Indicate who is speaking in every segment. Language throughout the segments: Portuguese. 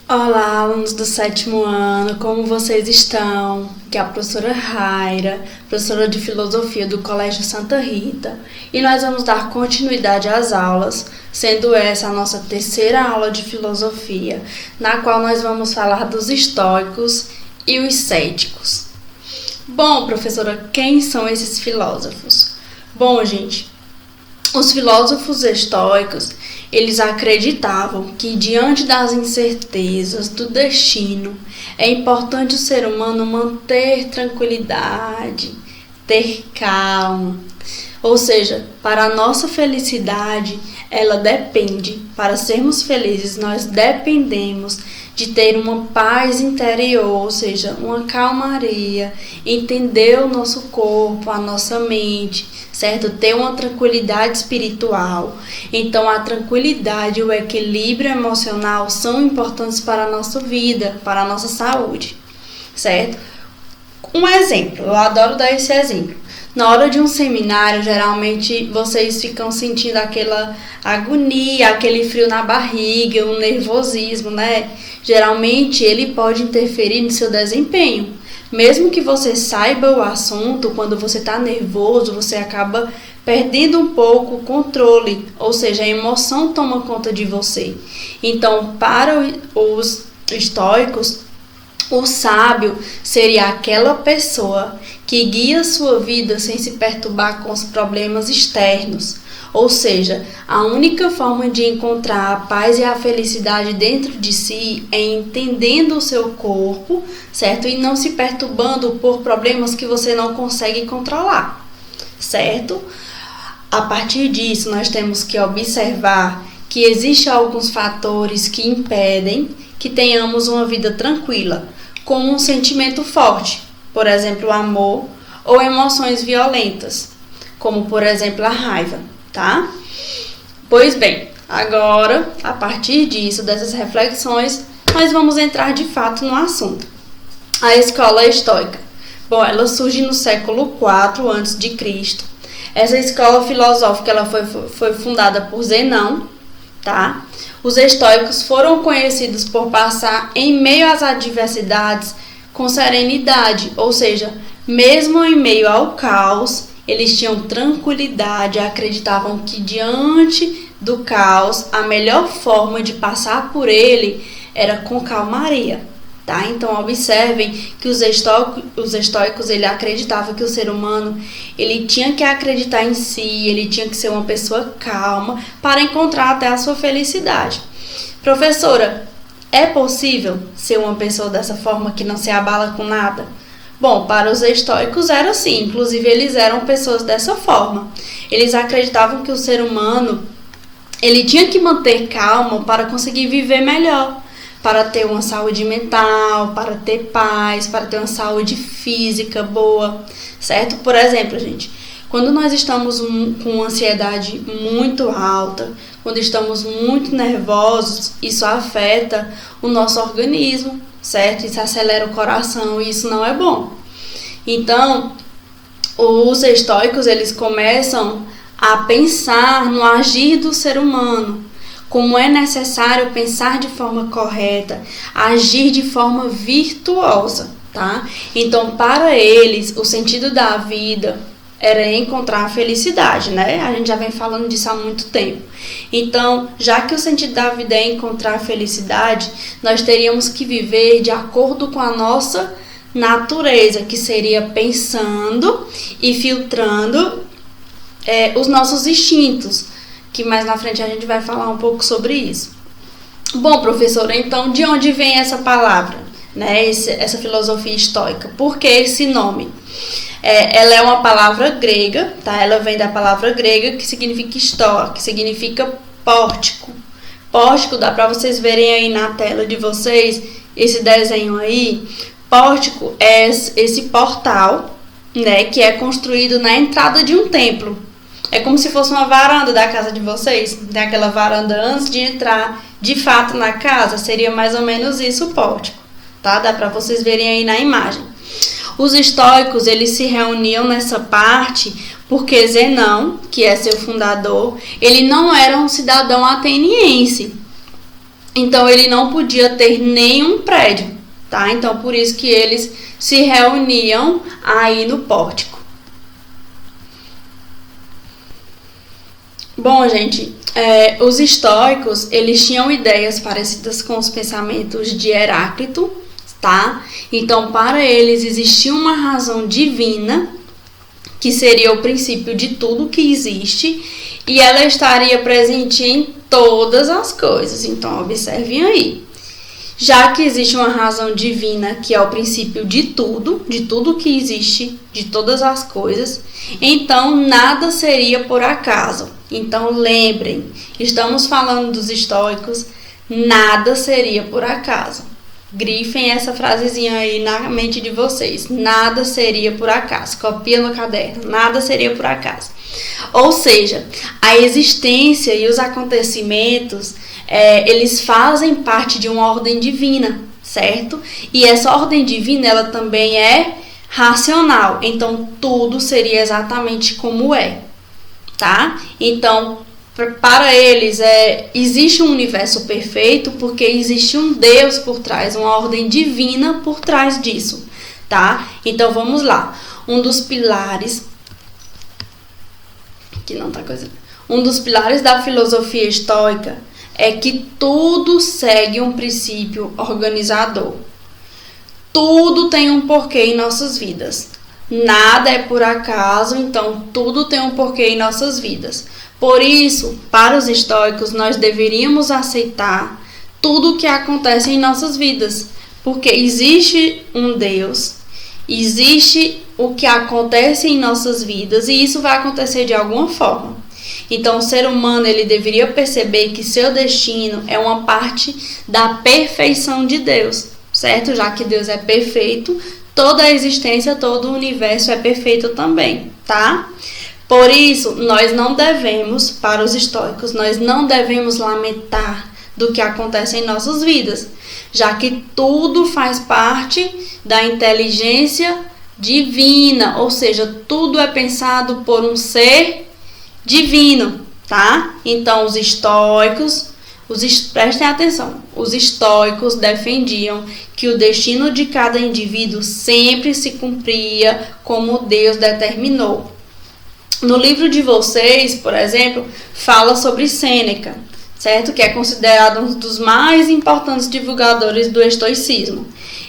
Speaker 1: Olá, alunos do sétimo ano, como vocês estão? Aqui é a professora Raira, professora de Filosofia do Colégio Santa Rita, e nós vamos dar continuidade às aulas, sendo essa a nossa terceira aula de Filosofia, na qual nós vamos falar dos estoicos e os céticos. Bom, professora, quem são esses filósofos? Bom, gente, os filósofos estoicos, eles acreditavam que diante das incertezas do destino, é importante o ser humano manter tranquilidade, ter calma. Ou seja, para a nossa felicidade, ela depende. Para sermos felizes, nós dependemos de ter uma paz interior, ou seja, uma calmaria, entender o nosso corpo, a nossa mente, certo? Ter uma tranquilidade espiritual. Então, a tranquilidade e o equilíbrio emocional são importantes para a nossa vida, para a nossa saúde, certo? Um exemplo, eu adoro dar esse exemplo. Na hora de um seminário, geralmente vocês ficam sentindo aquela agonia, aquele frio na barriga, um nervosismo, né? Geralmente ele pode interferir no seu desempenho. Mesmo que você saiba o assunto, quando você está nervoso, você acaba perdendo um pouco o controle, ou seja, a emoção toma conta de você. Então, para os estoicos, o sábio seria aquela pessoa que guia a sua vida sem se perturbar com os problemas externos. Ou seja, a única forma de encontrar a paz e a felicidade dentro de si é entendendo o seu corpo, certo? E não se perturbando por problemas que você não consegue controlar, certo? A partir disso, nós temos que observar que existem alguns fatores que impedem que tenhamos uma vida tranquila, como um sentimento forte, por exemplo, o amor, ou emoções violentas, como por exemplo a raiva, tá? Pois bem, agora, a partir disso, dessas reflexões, nós vamos entrar de fato no assunto. A escola estoica. Bom, ela surge no século IV a.C. Essa escola filosófica ela foi fundada por Zenão, tá? Os estoicos foram conhecidos por passar em meio às adversidades com serenidade, ou seja, mesmo em meio ao caos, eles tinham tranquilidade, acreditavam que diante do caos, a melhor forma de passar por ele era com calmaria, tá? Então observem que os estoicos ele acreditavam que o ser humano ele tinha que acreditar em si, ele tinha que ser uma pessoa calma para encontrar até a sua felicidade. Professora, é possível ser uma pessoa dessa forma que não se abala com nada? Bom, para os estoicos era assim, inclusive eles eram pessoas dessa forma. Eles acreditavam que o ser humano ele tinha que manter calma para conseguir viver melhor, para ter uma saúde mental, para ter paz, para ter uma saúde física boa, certo? Por exemplo, gente, quando nós estamos com ansiedade muito alta, quando estamos muito nervosos, isso afeta o nosso organismo, certo? Isso acelera o coração e isso não é bom. Então, os estoicos, eles começam a pensar no agir do ser humano, como é necessário pensar de forma correta, agir de forma virtuosa, tá? Então, para eles, o sentido da vida era encontrar a felicidade, né? A gente já vem falando disso há muito tempo. Então, já que o sentido da vida é encontrar a felicidade, nós teríamos que viver de acordo com a nossa natureza, que seria pensando e filtrando os nossos instintos, que mais na frente a gente vai falar um pouco sobre isso. Bom, professora, então de onde vem essa palavra, né? Essa filosofia estoica? Por que esse nome? Ela é uma palavra grega, tá? Ela vem da palavra grega que significa estó, que significa pórtico. Pórtico, dá para vocês verem aí na tela de vocês, esse desenho aí. Pórtico é esse portal, né, que é construído na entrada de um templo. É como se fosse uma varanda da casa de vocês, tem aquela varanda antes de entrar de fato na casa, seria mais ou menos isso o pórtico, tá? Dá para vocês verem aí na imagem. Os estoicos, eles se reuniam nessa parte porque Zenão, que é seu fundador, ele não era um cidadão ateniense. Então ele não podia ter nenhum prédio, tá? Então por isso que eles se reuniam aí no pórtico. Bom, gente, os estoicos, eles tinham ideias parecidas com os pensamentos de Heráclito, tá? Então, para eles existia uma razão divina, que seria o princípio de tudo que existe, e ela estaria presente em todas as coisas. Então, observem aí. Já que existe uma razão divina, que é o princípio de tudo que existe, de todas as coisas, então nada seria por acaso. Então lembrem, estamos falando dos estoicos, nada seria por acaso. Grifem essa frasezinha aí na mente de vocês, nada seria por acaso. Copia no caderno, nada seria por acaso. Ou seja, a existência e os acontecimentos, eles fazem parte de uma ordem divina, certo? E essa ordem divina, ela também é racional, então tudo seria exatamente como é, tá? Então, para eles, existe um universo perfeito porque existe um Deus por trás, uma ordem divina por trás disso, tá? Então, vamos lá. Um dos pilares da filosofia estoica é que tudo segue um princípio organizador. Tudo tem um porquê em nossas vidas. Nada é por acaso, então tudo tem um porquê em nossas vidas. Por isso, para os estoicos, nós deveríamos aceitar tudo o que acontece em nossas vidas. Porque existe um Deus, existe o que acontece em nossas vidas e isso vai acontecer de alguma forma. Então, o ser humano, ele deveria perceber que seu destino é uma parte da perfeição de Deus, certo? Já que Deus é perfeito, toda a existência, todo o universo é perfeito também, tá? Por isso, nós não devemos, para os estoicos, nós não devemos lamentar do que acontece em nossas vidas, já que tudo faz parte da inteligência divina, ou seja, tudo é pensado por um ser divino, tá? Então, os estoicos, prestem atenção, os estoicos defendiam que o destino de cada indivíduo sempre se cumpria como Deus determinou. No livro de vocês, por exemplo, fala sobre Sêneca, certo? Que é considerado um dos mais importantes divulgadores do estoicismo.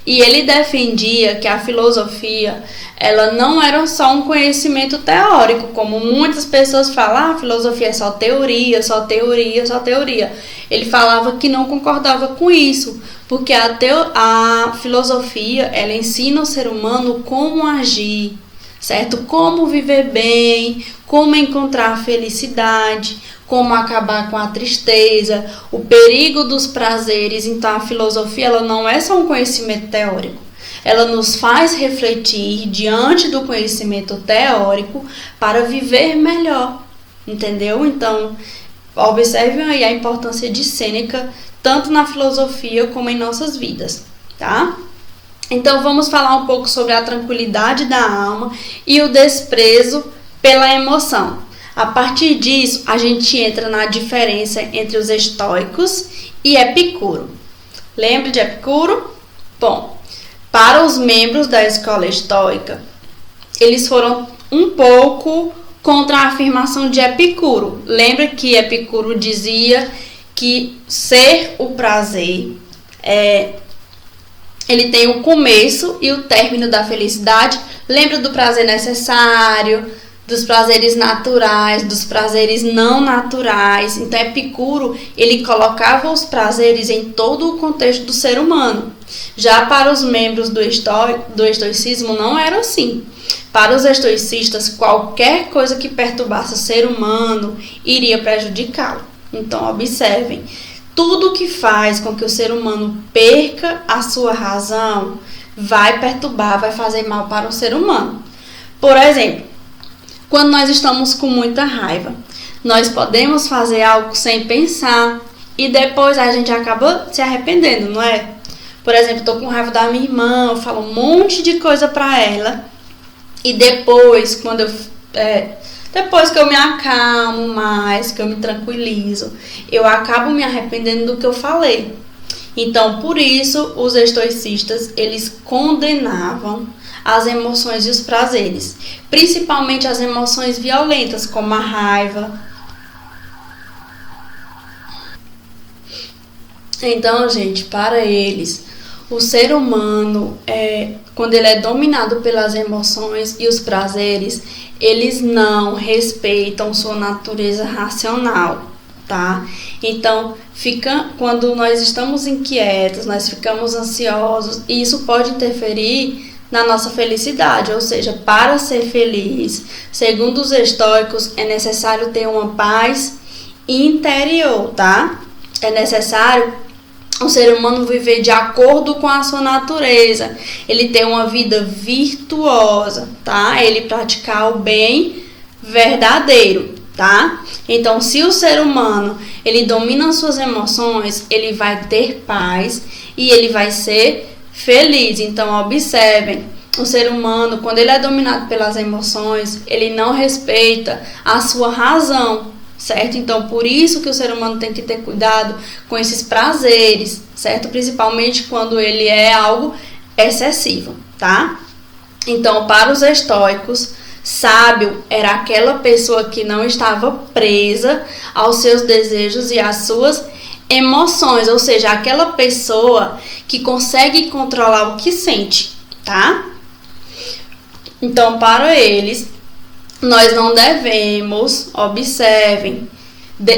Speaker 1: E ele defendia que a filosofia, ela não era só um conhecimento teórico, como muitas pessoas falam, a filosofia é só teoria, só teoria, só teoria. Ele falava que não concordava com isso, porque a filosofia, ela ensina o ser humano como agir, certo? Como viver bem, como encontrar a felicidade, como acabar com a tristeza, o perigo dos prazeres. Então, a filosofia, ela não é só um conhecimento teórico. Ela nos faz refletir diante do conhecimento teórico para viver melhor, entendeu? Então, observem aí a importância de Sêneca, tanto na filosofia como em nossas vidas, tá? Então, vamos falar um pouco sobre a tranquilidade da alma e o desprezo pela emoção. A partir disso, a gente entra na diferença entre os estoicos e Epicuro. Lembra de Epicuro? Bom, para os membros da escola estoica, eles foram um pouco contra a afirmação de Epicuro. Lembra que Epicuro dizia que ser o prazer ele tem o começo e o término da felicidade. Lembra do prazer necessário, dos prazeres naturais, dos prazeres não naturais. Então, Epicuro, ele colocava os prazeres em todo o contexto do ser humano. Já para os membros do estoicismo, não era assim. Para os estoicistas, qualquer coisa que perturbasse o ser humano iria prejudicá-lo. Então, observem, tudo que faz com que o ser humano perca a sua razão vai perturbar, vai fazer mal para o ser humano. Por exemplo, quando nós estamos com muita raiva, nós podemos fazer algo sem pensar e depois a gente acaba se arrependendo, não é? Por exemplo, estou com raiva da minha irmã, eu falo um monte de coisa para ela e depois, quando eu Depois que eu me acalmo mais, que eu me tranquilizo, eu acabo me arrependendo do que eu falei. Então, por isso, os estoicistas, eles condenavam as emoções e os prazeres, principalmente as emoções violentas, como a raiva. Então, gente, para eles, o ser humano, quando ele é dominado pelas emoções e os prazeres, eles não respeitam sua natureza racional, tá? Então, quando nós estamos inquietos, nós ficamos ansiosos, e isso pode interferir na nossa felicidade, ou seja, para ser feliz, segundo os estoicos, é necessário ter uma paz interior, tá? É necessário o ser humano viver de acordo com a sua natureza, ele ter uma vida virtuosa, tá? Ele praticar o bem verdadeiro, tá? Então, se o ser humano, ele domina as suas emoções, ele vai ter paz e ele vai ser feliz. Então, observem, o ser humano, quando ele é dominado pelas emoções, ele não respeita a sua razão, certo? Então, por isso que o ser humano tem que ter cuidado com esses prazeres, certo? Principalmente quando ele é algo excessivo, tá? Então, para os estoicos, sábio era aquela pessoa que não estava presa aos seus desejos e às suas emoções, ou seja, aquela pessoa que consegue controlar o que sente, tá? Então, para eles, nós não devemos, observem,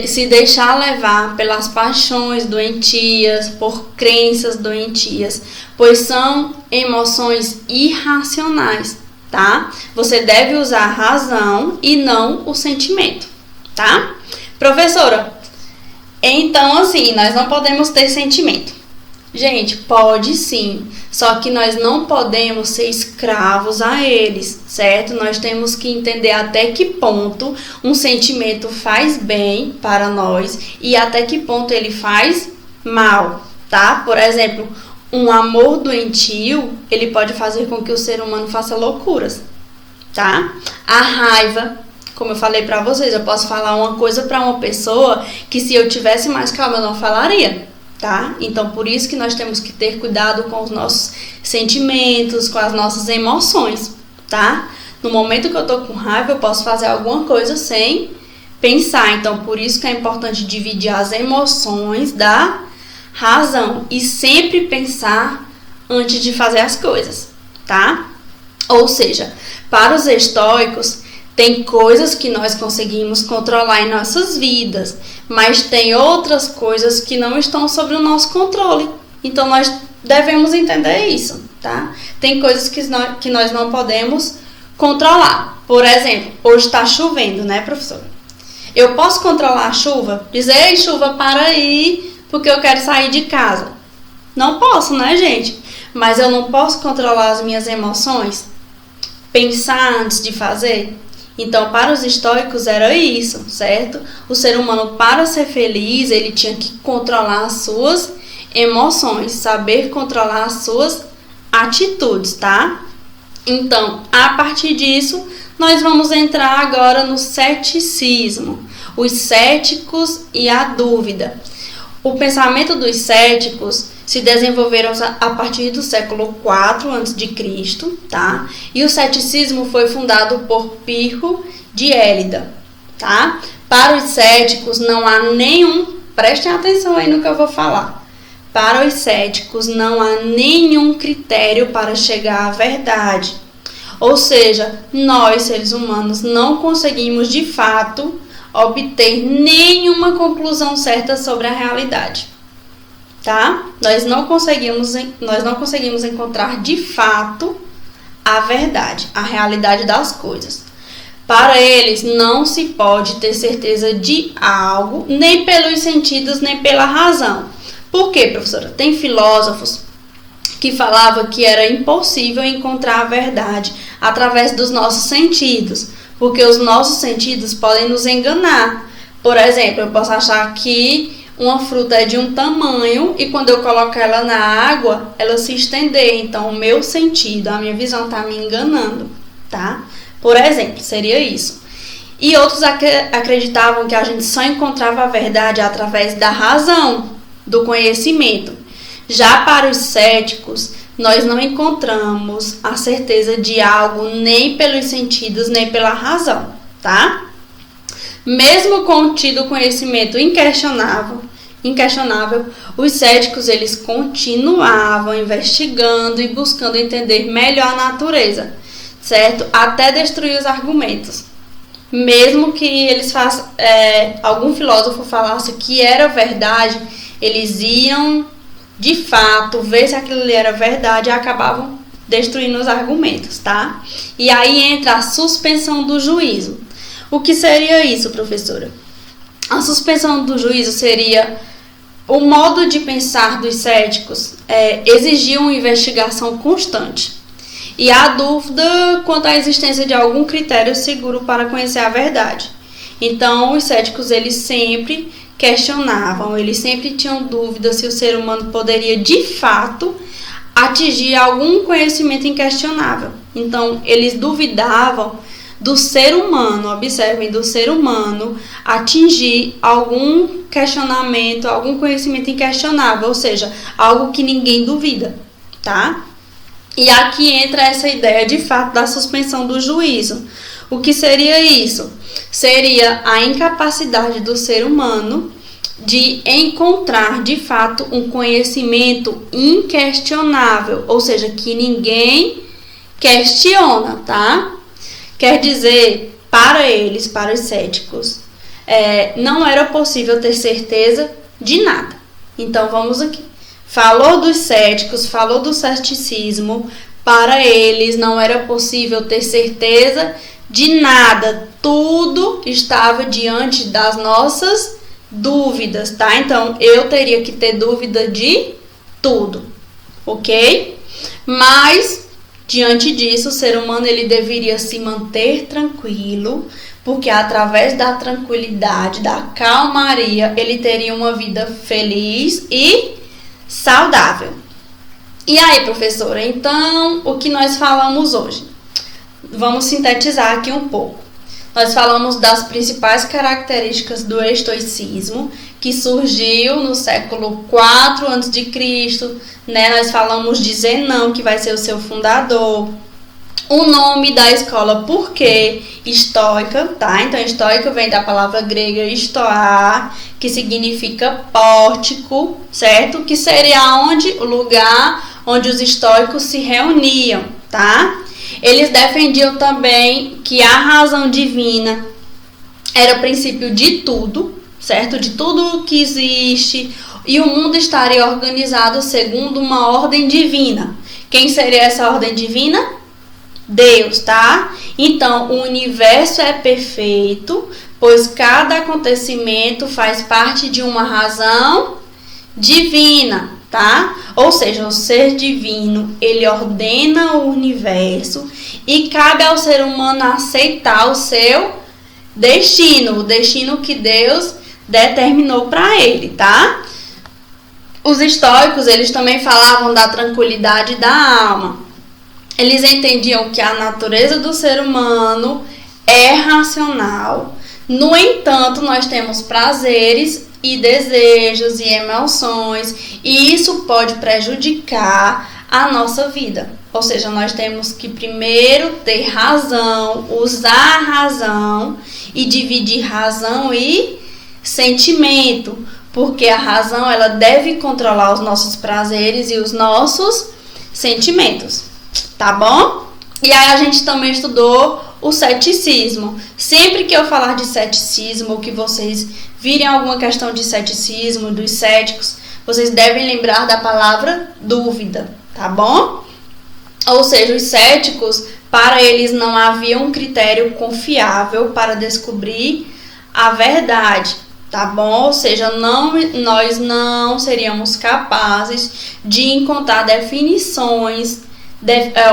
Speaker 1: se deixar levar pelas paixões doentias, por crenças doentias, pois são emoções irracionais, tá? Você deve usar a razão e não o sentimento, tá? Professora, então assim, nós não podemos ter sentimento. Gente, pode sim, só que nós não podemos ser escravos a eles, certo? Nós temos que entender até que ponto um sentimento faz bem para nós e até que ponto ele faz mal, tá? Por exemplo, um amor doentio, ele pode fazer com que o ser humano faça loucuras, tá? A raiva, como eu falei para vocês, eu posso falar uma coisa para uma pessoa que se eu tivesse mais calma eu não falaria. Tá? Então, por isso que nós temos que ter cuidado com os nossos sentimentos, com as nossas emoções, tá? No momento que eu tô com raiva, eu posso fazer alguma coisa sem pensar. Então, por isso que é importante dividir as emoções da razão e sempre pensar antes de fazer as coisas, tá? Ou seja, para os estoicos, tem coisas que nós conseguimos controlar em nossas vidas, mas tem outras coisas que não estão sob o nosso controle. Então, nós devemos entender isso, tá? Tem coisas que nós não podemos controlar. Por exemplo, hoje está chovendo, né, professora? Eu posso controlar a chuva? Dizer, ei, chuva, para aí, porque eu quero sair de casa. Não posso, né, gente? Mas eu não posso controlar as minhas emoções? Pensar antes de fazer? Então, para os estoicos era isso, certo? O ser humano, para ser feliz, ele tinha que controlar as suas emoções, saber controlar as suas atitudes, tá? Então, a partir disso, nós vamos entrar agora no ceticismo, os céticos e a dúvida. O pensamento dos céticos se desenvolveram a partir do século IV a.C., tá? E o ceticismo foi fundado por Pirro de Élida, tá? Para os céticos não há prestem atenção aí no que eu vou falar. Para os céticos não há nenhum critério para chegar à verdade. Ou seja, nós, seres humanos, não conseguimos de fato obter nenhuma conclusão certa sobre a realidade. Tá? Nós não conseguimos encontrar de fato a verdade, a realidade das coisas. Para eles, não se pode ter certeza de algo, nem pelos sentidos, nem pela razão. Por quê, professora? Tem filósofos que falavam que era impossível encontrar a verdade através dos nossos sentidos, porque os nossos sentidos podem nos enganar. Por exemplo, eu posso achar que uma fruta é de um tamanho e quando eu coloco ela na água, ela se estender. Então, o meu sentido, a minha visão está me enganando, tá? Por exemplo, seria isso. E outros acreditavam que a gente só encontrava a verdade através da razão, do conhecimento. Já para os céticos, nós não encontramos a certeza de algo nem pelos sentidos, nem pela razão, tá? Mesmo com o tido conhecimento inquestionável, os céticos eles continuavam investigando e buscando entender melhor a natureza, certo? Até destruir os argumentos. Mesmo que eles algum filósofo falasse que era verdade, eles iam de fato ver se aquilo ali era verdade e acabavam destruindo os argumentos, tá? E aí entra a suspensão do juízo. O que seria isso, professora? A suspensão do juízo seria o modo de pensar dos céticos exigia uma investigação constante. E há dúvida quanto à existência de algum critério seguro para conhecer a verdade. Então, os céticos eles sempre questionavam, eles sempre tinham dúvida se o ser humano poderia de fato atingir algum conhecimento inquestionável. Então, eles duvidavam do ser humano, observem, do ser humano atingir algum questionamento, algum conhecimento inquestionável, ou seja, algo que ninguém duvida, tá? E aqui entra essa ideia de fato da suspensão do juízo. O que seria isso? Seria a incapacidade do ser humano de encontrar de fato um conhecimento inquestionável, ou seja, que ninguém questiona, tá? Quer dizer, para eles, para os céticos, não era possível ter certeza de nada. Então vamos aqui. Falou dos céticos, falou do ceticismo, para eles não era possível ter certeza de nada, tudo estava diante das nossas dúvidas, tá? Então, eu teria que ter dúvida de tudo, ok? Mas, diante disso, o ser humano ele deveria se manter tranquilo, porque através da tranquilidade, da calmaria, ele teria uma vida feliz e saudável. E aí, professora, então, o que nós falamos hoje? Vamos sintetizar aqui um pouco. Nós falamos das principais características do estoicismo, que surgiu no século IV a.C., né? Nós falamos de Zenão, que vai ser o seu fundador. O nome da escola, por quê? Estoica, tá? Então, estoica vem da palavra grega estoar, que significa pórtico, certo? Que seria o lugar onde os estoicos se reuniam, tá? Eles defendiam também que a razão divina era o princípio de tudo, certo? De tudo que existe, e o mundo estaria organizado segundo uma ordem divina. Quem seria essa ordem divina? Deus, tá? Então, o universo é perfeito, pois cada acontecimento faz parte de uma razão divina, tá? Ou seja, o ser divino, ele ordena o universo e cabe ao ser humano aceitar o seu destino, o destino que Deus determinou para ele, tá? Os estoicos, eles também falavam da tranquilidade da alma. Eles entendiam que a natureza do ser humano é racional. No entanto, nós temos prazeres e desejos e emoções, e isso pode prejudicar a nossa vida. Ou seja, nós temos que primeiro ter razão, usar a razão e dividir razão e sentimento, porque a razão ela deve controlar os nossos prazeres e os nossos sentimentos. Tá bom? E aí a gente também estudou o ceticismo. Sempre que eu falar de ceticismo, ou que vocês virem alguma questão de ceticismo, dos céticos, vocês devem lembrar da palavra dúvida, tá bom? Ou seja, os céticos, para eles não havia um critério confiável para descobrir a verdade, tá bom? Ou seja, nós não seríamos capazes de encontrar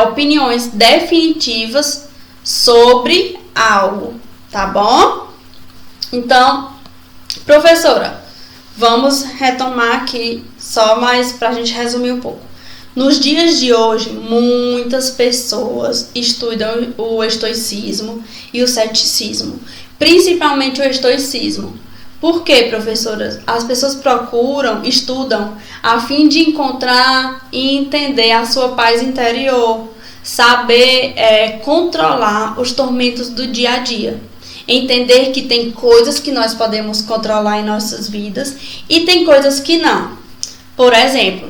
Speaker 1: opiniões definitivas sobre algo, tá bom? Então, professora, vamos retomar aqui só mais para a gente resumir um pouco. Nos dias de hoje, muitas pessoas estudam o estoicismo e o ceticismo, principalmente o estoicismo. Por quê, professoras? As pessoas procuram, estudam, a fim de encontrar e entender a sua paz interior, saber controlar os tormentos do dia a dia. Entender que tem coisas que nós podemos controlar em nossas vidas e tem coisas que não. Por exemplo,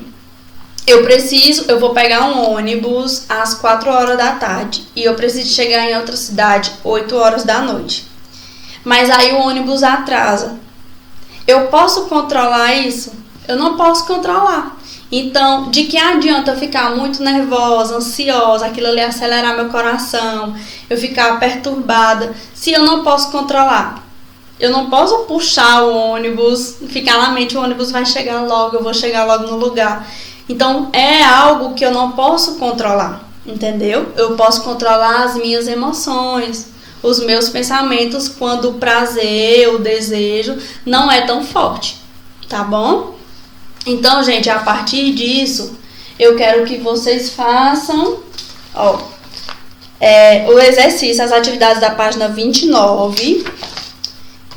Speaker 1: eu vou pegar um ônibus às 4 horas da tarde e eu preciso chegar em outra cidade 8 horas da noite. Mas aí o ônibus atrasa. Eu posso controlar isso? Eu não posso controlar. Então, de que adianta eu ficar muito nervosa, ansiosa, aquilo ali acelerar meu coração, eu ficar perturbada, se eu não posso controlar? Eu não posso puxar o ônibus, ficar na mente, o ônibus vai chegar logo, eu vou chegar logo no lugar. Então, é algo que eu não posso controlar, entendeu? Eu posso controlar as minhas emoções, os meus pensamentos, quando o prazer, o desejo não é tão forte, tá bom? Então, gente, a partir disso, eu quero que vocês façam o exercício, as atividades da página 29,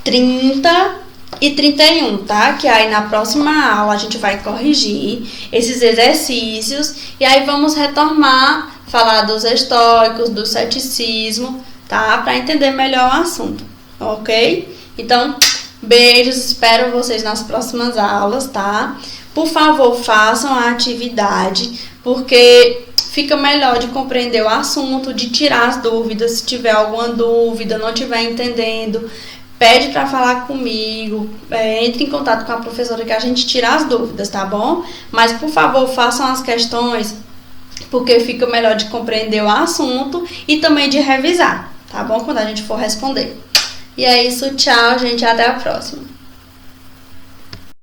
Speaker 1: 30 e 31, tá? Que aí na próxima aula a gente vai corrigir esses exercícios e aí vamos retomar, falar dos estoicos, do ceticismo, tá? Para entender melhor o assunto, ok? Então, beijos, espero vocês nas próximas aulas, tá? Por favor, façam a atividade, porque fica melhor de compreender o assunto, de tirar as dúvidas. Se tiver alguma dúvida, não estiver entendendo, pede para falar comigo, entre em contato com a professora que a gente tira as dúvidas, tá bom? Mas, por favor, façam as questões, porque fica melhor de compreender o assunto e também de revisar, tá bom? Quando a gente for responder. E é isso, tchau, gente, até a próxima.